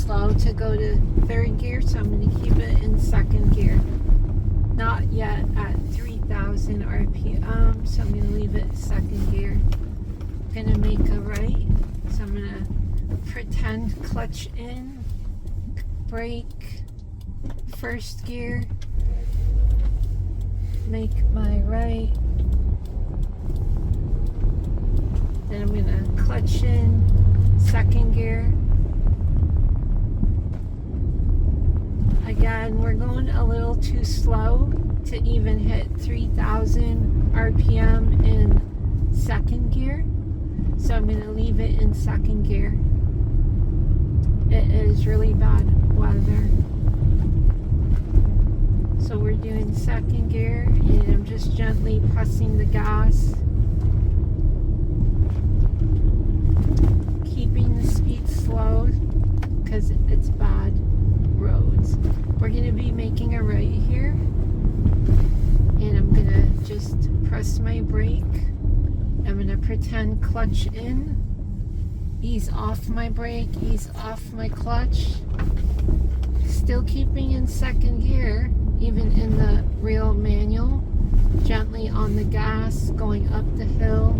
slow to go to third gear, so I'm going to keep it in second gear. Not yet at 3,000 RPM, so I'm going to leave it second gear. I'm going to make a right, so I'm going to pretend clutch in, brake, first gear, make my right, then I'm going to clutch in, second gear. Again, we're going a little too slow to even hit 3,000 RPM in second gear, so I'm going to leave it in second gear. It is really bad weather, so we're doing second gear, and I'm just gently pressing the gas, keeping the speed slow because it's bad roads. We're going to be making a right here, and I'm going to just press my brake. I'm going to pretend clutch in, ease off my brake, ease off my clutch, still keeping in second gear even in the real manual, gently on the gas going up the hill,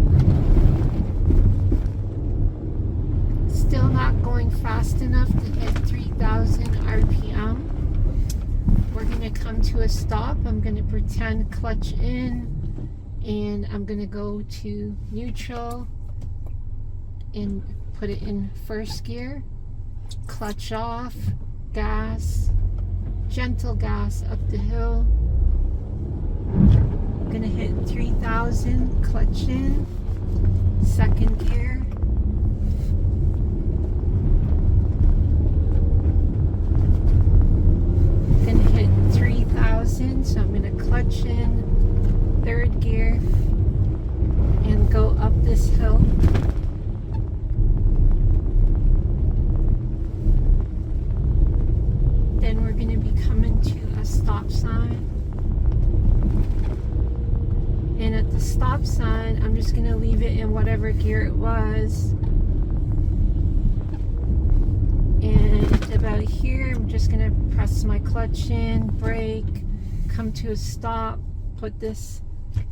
still not going fast enough to hit 3,000 RPM. We're going to come to a stop. I'm going to pretend clutch in, and I'm going to go to neutral and put it in first gear, clutch off, gas, gentle gas up the hill. I'm going to hit 3,000, clutch in, second gear. So I'm going to clutch in, third gear, and go up this hill. Then we're going to be coming to a stop sign. And at the stop sign, I'm just going to leave it in whatever gear it was. And about here, I'm just going to press my clutch in, brake, come to a stop, put this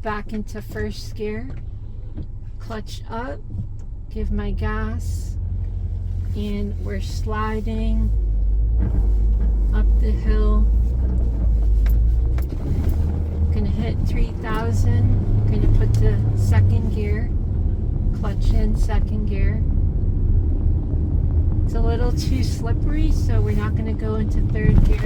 back into first gear, clutch up, give my gas, and we're sliding up the hill. Gonna hit 3,000, gonna put the second gear, clutch in second gear. It's a little too slippery, so we're not gonna go into third gear.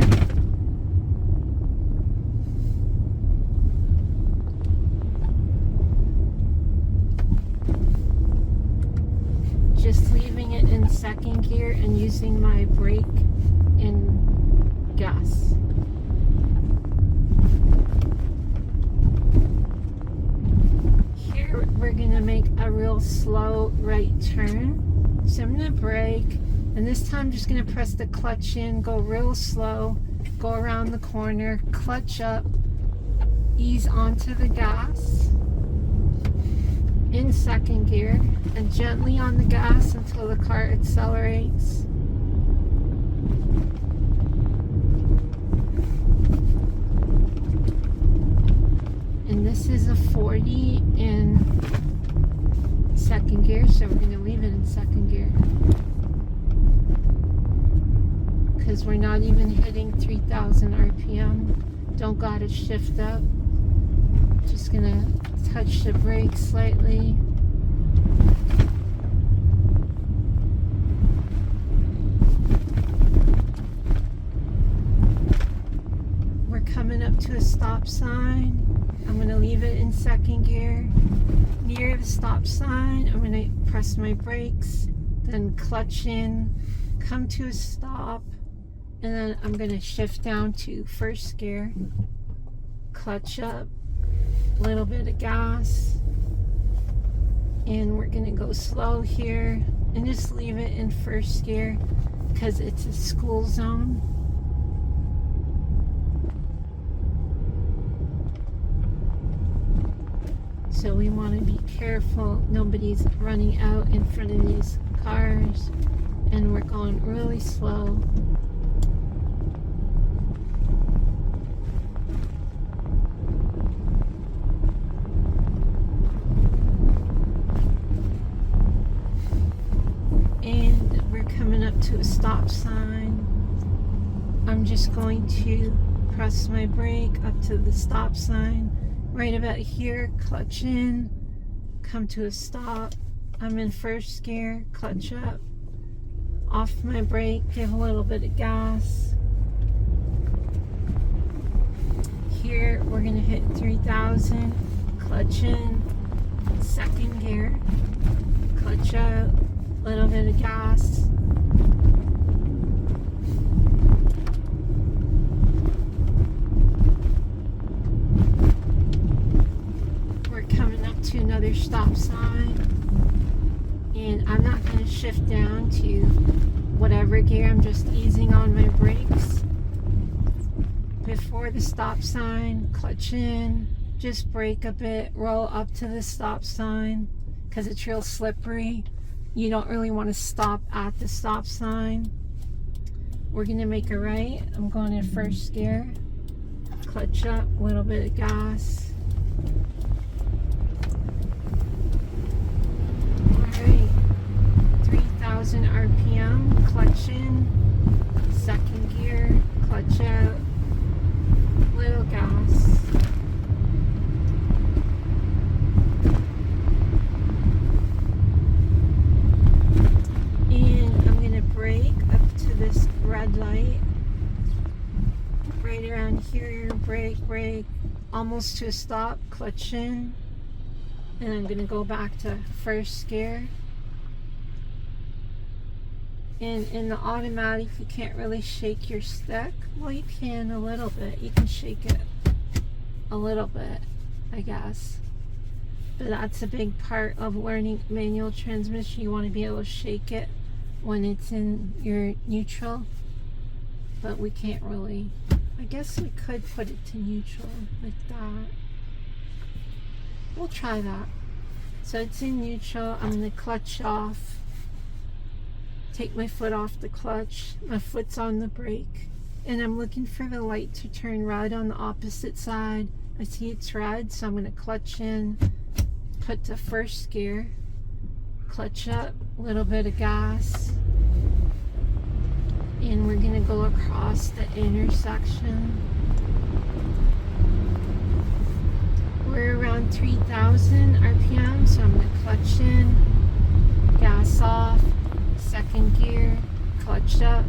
Just leaving it in second gear and using my brake and gas. Here we're going to make a real slow right turn. So I'm going to brake, and this time I'm just going to press the clutch in, go real slow, go around the corner, clutch up, ease onto the gas in second gear, and gently on the gas until the car accelerates. And this is a 40 in second gear, so we're going to leave it in second gear because we're not even hitting 3,000 RPM. Don't gotta shift up. Just gonna touch the brake slightly. We're coming up to a stop sign. I'm gonna leave it in second gear. Near the stop sign, I'm gonna press my brakes, then clutch in, come to a stop, and then I'm gonna shift down to first gear, clutch up, a little bit of gas, and we're gonna go slow here and just leave it in first gear because it's a school zone. So we want to be careful nobody's running out in front of these cars. and we're going really slow. And we're coming up to a stop sign. I'm just going to press my brake up to the stop sign. Right about here, clutch in, come to a stop. I'm in first gear, clutch up, off my brake, give a little bit of gas. Here, we're gonna hit 3,000, clutch in, second gear, clutch out, little bit of gas. To another stop sign, and I'm not going to shift down to whatever gear. I'm just easing on my brakes before the stop sign, clutch in, just brake a bit, roll up to the stop sign because it's real slippery. You don't really want to stop at the stop sign. We're going to make a right. I'm going in first gear, clutch up, a little bit of gas. 3,000 RPM, clutch in, second gear, clutch out, little gas. And I'm gonna brake up to this red light. Right around here, brake, almost to a stop, clutch in. And I'm gonna go back to first gear. And in the automatic, you can't really shake your stick. Well, you can a little bit. You can shake it a little bit, I guess. But that's a big part of learning manual transmission. You want to be able to shake it when it's in your neutral. But we can't really. I guess we could put it to neutral like that. We'll try that. So it's in neutral. I'm going to clutch off. Take my foot off the clutch. My foot's on the brake. And I'm looking for the light to turn red on the opposite side. I see it's red, so I'm going to clutch in, put to first gear, clutch up, a little bit of gas. And we're going to go across the intersection. We're around 3,000 RPM, so I'm going to clutch in, gas off, second gear, clutch up,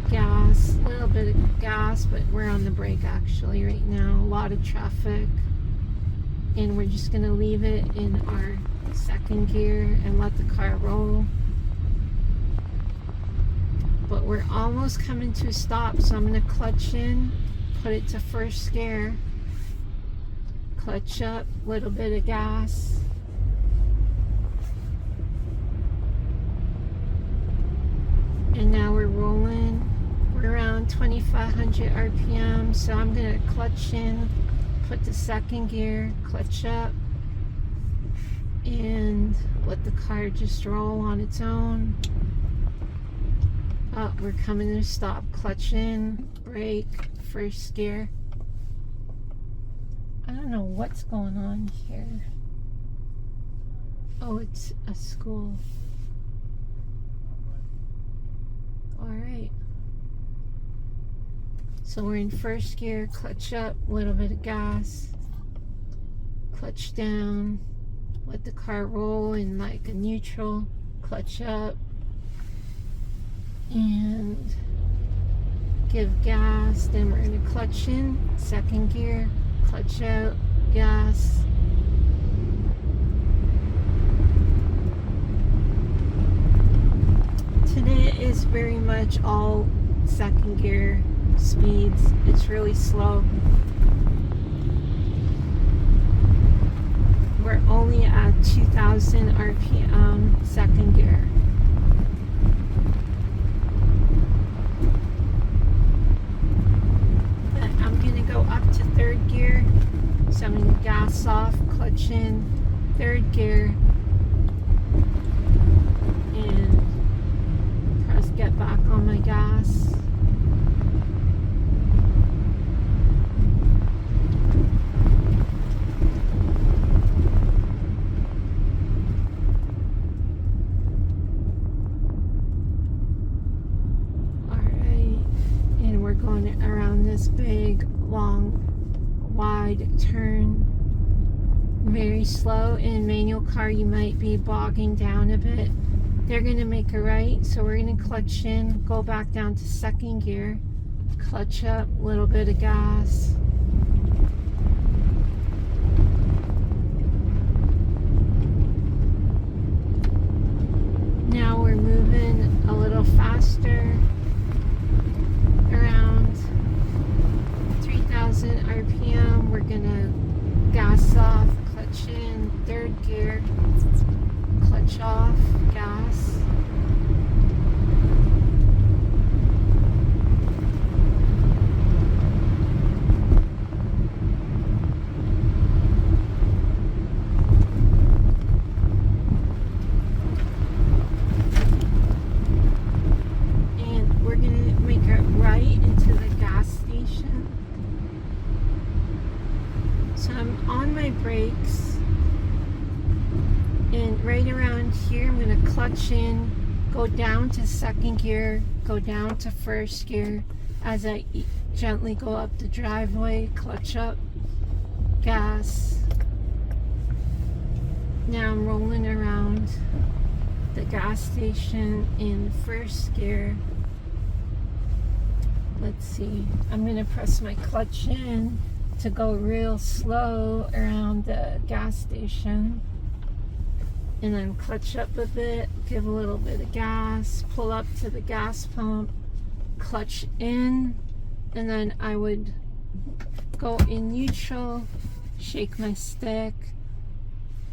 gas, a little bit of gas, but we're on the brake actually right now. A lot of traffic, and we're just going to leave it in our second gear and let the car roll. But we're almost coming to a stop, so I'm going to clutch in, put it to first gear, clutch up, little bit of gas. And now we're rolling. We're around 2,500 RPM, so I'm going to clutch in, put the second gear, clutch up, and let the car just roll on its own. Oh, we're coming to a stop. Clutch in, brake, first gear. I don't know what's going on here. Oh, it's a school. Alright. So we're in first gear, clutch up, a little bit of gas, clutch down, let the car roll in like a neutral, clutch up, and give gas. Then we're going to clutch in, second gear, clutch out, gas. Today is very much all second gear speeds. It's really slow. We're only at 2,000 RPM second gear. But I'm going to go up to third gear. So I'm going to gas off, clutch in, third gear, get back on my gas. Going around this big, long, wide turn. Very slow. In manual car, you might be bogging down a bit. They're going to make a right, so we're going to clutch in, go back down to second gear, clutch up, a little bit of gas. Now we're moving a little faster. Around 3,000 RPM, we're gonna gas off, clutch in, third gear, clutch off, gas. Brakes, and right around here I'm going to clutch in, go down to second gear, go down to first gear as I gently go up the driveway, clutch up, gas. Now I'm rolling around the gas station in first gear. Let's see, I'm going to press my clutch in to go real slow around the gas station, and then clutch up a bit, give a little bit of gas, pull up to the gas pump, clutch in, and then I would go in neutral, shake my stick,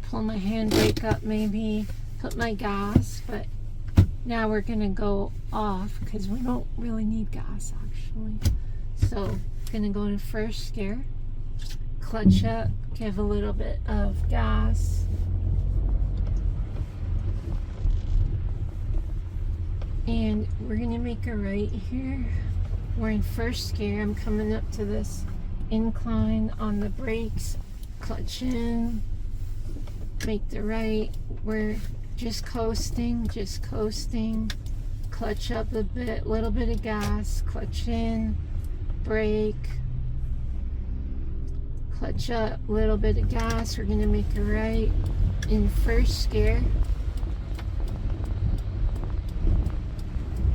pull my handbrake up maybe, put my gas. But now we're gonna go off because we don't really need gas actually. So gonna go in first gear, clutch up, give a little bit of gas, and we're gonna make a right here. We're in first gear. I'm coming up to this incline on the brakes, clutch in, make the right. We're just coasting, clutch up a bit, little bit of gas, clutch in, brake, clutch up, little bit of gas. We're gonna make a right in first gear,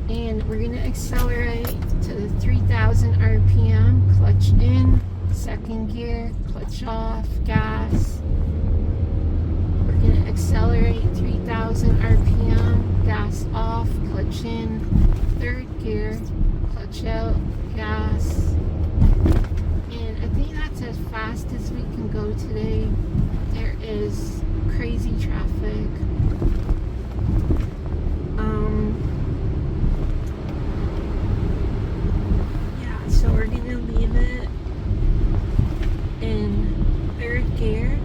and we're gonna accelerate to the 3,000 RPM, clutch in, second gear, clutch off, gas. We're gonna accelerate 3,000 RPM, gas off, clutch in, third gear, clutch out, gas. And I think that's as fast as we can go today. There is crazy traffic. Yeah, so we're gonna leave it in third gear,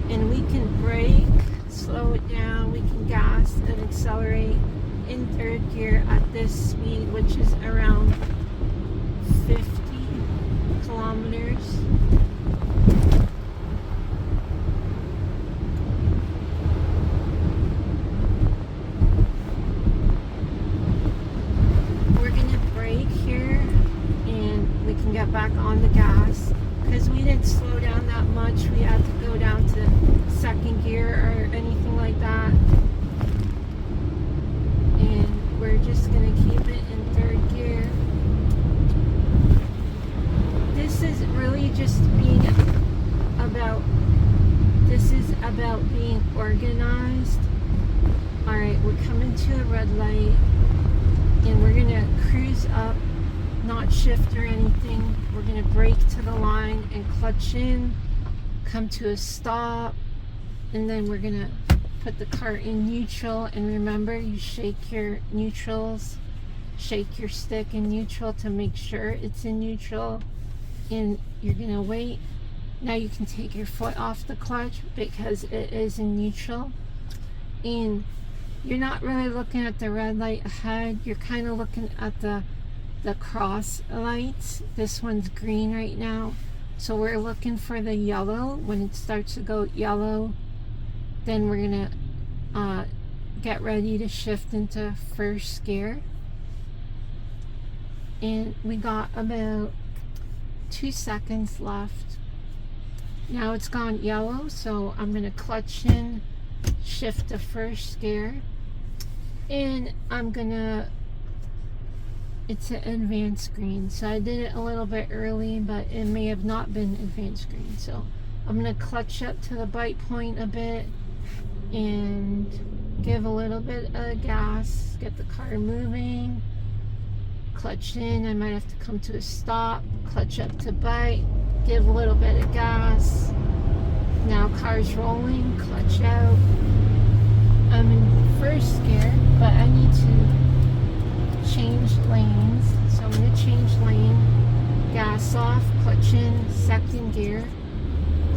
and we can brake, slow it down, we can gas and accelerate in third gear at this speed, which is around 50 kilometers. We're gonna brake here, and we can get back on the gas because we didn't slow down that much. We had to go down to second gear or anything like that, and we're just gonna keep it in third gear. This is really just being about, this is about being organized. Alright, we're coming to a red light, and we're gonna cruise up, not shift or anything. We're gonna brake to the line and clutch in, come to a stop, and then we're gonna put the car in neutral. And remember, you shake your neutrals, shake your stick in neutral to make sure it's in neutral, and you're gonna wait. Now you can take your foot off the clutch because it is in neutral, and you're not really looking at the red light ahead. You're kind of looking at the cross lights. This one's green right now. So we're looking for the yellow. When it starts to go yellow, then we're going to get ready to shift into first gear. And we got about 2 seconds left. Now it's gone yellow, so I'm going to clutch in, shift to first gear, and I'm going to, it's an advanced screen. So I did it a little bit early, but it may have not been advanced screen. So I'm going to clutch up to the bite point a bit and give a little bit of gas, get the car moving. Clutch in, I might have to come to a stop, clutch up to bite, give a little bit of gas. Now car's rolling, clutch out. I'm in first gear, but I need to change lanes. So I'm going to change lane, gas off, clutch in, second gear,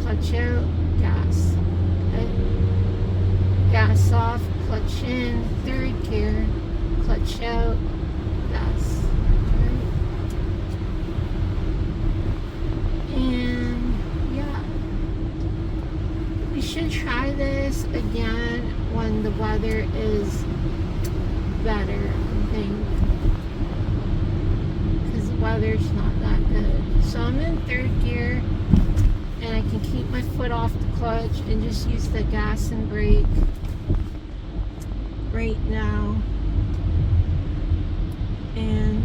clutch out, gas. Okay. Gas off, clutch in, third gear, clutch out, gas. And yeah, we should try this again when the weather is better, I think, because the weather's not that good. So I'm in third gear, and I can keep my foot off the clutch and just use the gas and brake right now. And